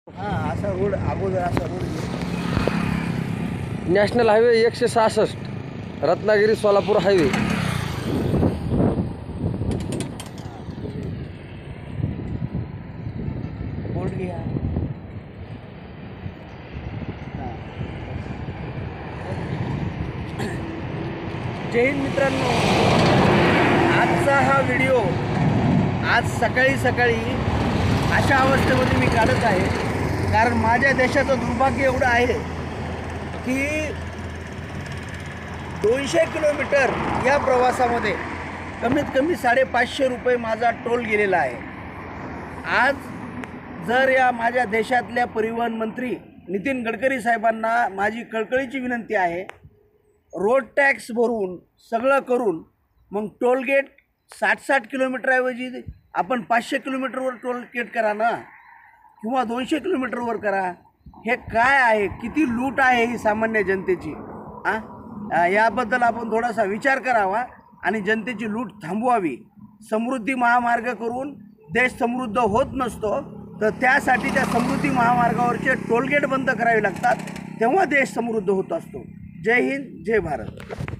हां, असा रोड अगोदर असा road national highway 166 Ratnagiri Solapur highway. Board घ्या. जय हिंद मित्रांनो, आजचा हा व्हिडिओ आज सकाळी सकाळी अशा अवस्थेमध्ये मी काढत आहे, कारण माझ्या देशाचं दुर्भाग्य एवढं आहे की 200 किलोमीटर या प्रवासामध्ये कमीत कमी 550 रुपये माझा टोल गेलेला आहे. आज जर या माझ्या देशातल्या परिवहन मंत्री नितीन गडकरी साहेबांना माझी कळकळीची विनंती आहे, रोड टॅक्स भरून सगळं करून मग टोलगेट 60 किलोमीटरऐवजी आपण 500 किलोमीटरवर टोलगेट करा ना, किंवा 200 किलोमीटरवर करा. हे काय आहे, किती लूट आहे ही सामान्य जनतेची. याबद्दल आपण थोडासा विचार करावा आणि जनतेची लूट थांबवावी. समृद्धी महामार्ग करून देश समृद्ध होत नसतो, तर त्यासाठी त्या समृद्धी महामार्गावरचे टोलगेट बंद करावे लागतात, तेव्हा देश समृद्ध होत असतो. जय हिंद, जय भारत.